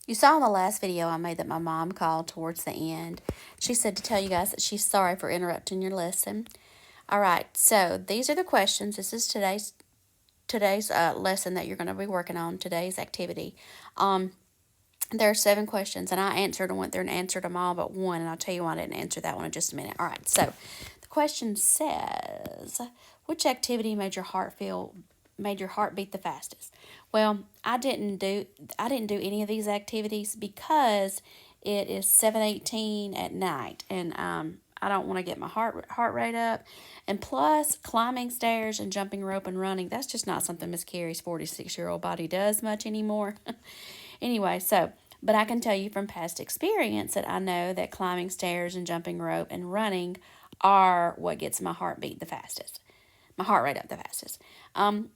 You saw in the last video I made that my mom called towards the end. She said to tell you guys that she's sorry for interrupting your lesson. All right, so these are the questions. This is today's lesson that you're going to be working on, today's activity. There are 7 questions, and I went through and answered them all but one, and I'll tell you why I didn't answer that one in just a minute. All right, so the question says, which activity made your heart beat the fastest? Well, I didn't do any of these activities because it is 7:18 at night, and I don't want to get my heart rate up. And plus, climbing stairs and jumping rope and running, that's just not something Miss Carrie's 46-year-old body does much anymore. Anyway, but I can tell you from past experience that I know that climbing stairs and jumping rope and running are what gets my heart rate up the fastest.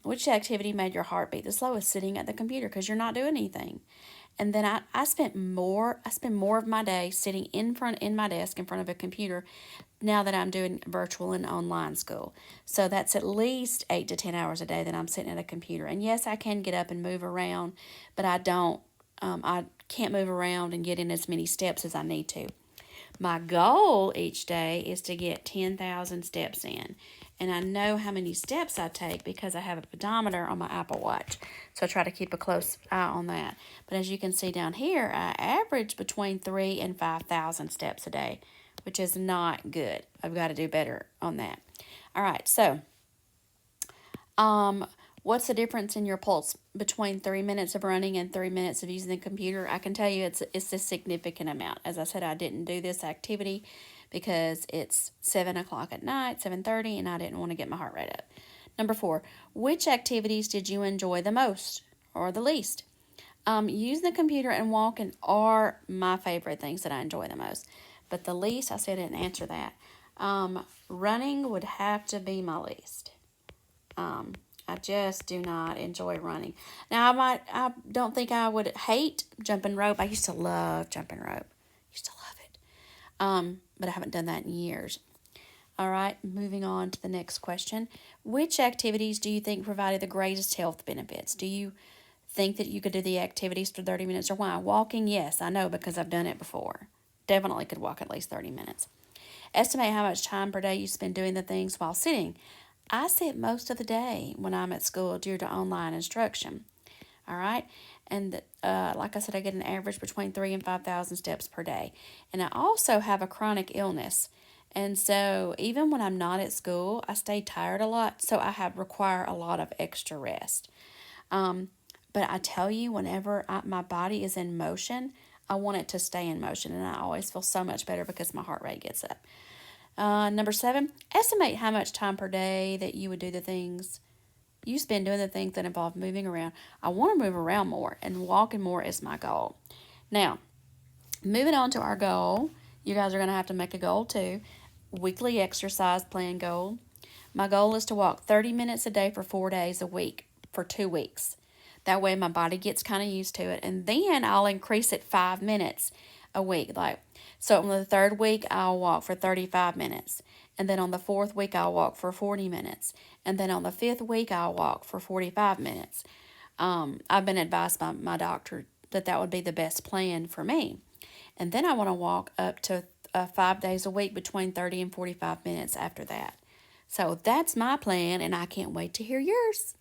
Which activity made your heart beat the slowest? Sitting at the computer because you're not doing anything. And then I spend more of my day sitting in my desk in front of a computer now that I'm doing virtual and online school. So that's at least 8 to 10 hours a day that I'm sitting at a computer. And yes, I can get up and move around, but I can't move around and get in as many steps as I need to. My goal each day is to get 10,000 steps in. And I know how many steps I take because I have a pedometer on my Apple Watch. So I try to keep a close eye on that. But as you can see down here, I average between 3,000 and 5,000 steps a day, which is not good. I've got to do better on that. All right, so what's the difference in your pulse between 3 minutes of running and 3 minutes of using the computer? I can tell you it's a significant amount. As I said, I didn't do this activity because it's 7 o'clock at night, 7:30, and I didn't want to get my heart rate up. Number 4, which activities did you enjoy the most or the least? Using the computer and walking are my favorite things that I enjoy the most. But the least, I said I didn't answer that. Running would have to be my least. I just do not enjoy running. Now, I don't think I would hate jumping rope. I used to love jumping rope. Used to love it. But I haven't done that in years. All right, moving on to the next question. Which activities do you think provided the greatest health benefits? Do you think that you could do the activities for 30 minutes or why? Walking, yes, I know because I've done it before. Definitely could walk at least 30 minutes. Estimate how much time per day you spend doing the things while sitting. I sit most of the day when I'm at school due to online instruction. All right. And like I said, I get an average between 3,000 and 5,000 steps per day. And I also have a chronic illness. And so even when I'm not at school, I stay tired a lot. So I require a lot of extra rest. But I tell you, whenever my body is in motion, I want it to stay in motion. And I always feel so much better because my heart rate gets up. Number 7, estimate how much time per day that you would do the things you spend doing the things that involve moving around. I want to move around more, and walking more is my goal. Now, moving on to our goal, you guys are going to have to make a goal too. Weekly exercise plan goal. My goal is to walk 30 minutes a day for 4 days a week for 2 weeks. That way my body gets kind of used to it, and then I'll increase it 5 minutes a week. So on the 3rd week, I'll walk for 35 minutes. And then on the 4th week, I'll walk for 40 minutes. And then on the 5th week, I'll walk for 45 minutes. I've been advised by my doctor that would be the best plan for me. And then I want to walk up to 5 days a week between 30 and 45 minutes after that. So that's my plan, and I can't wait to hear yours.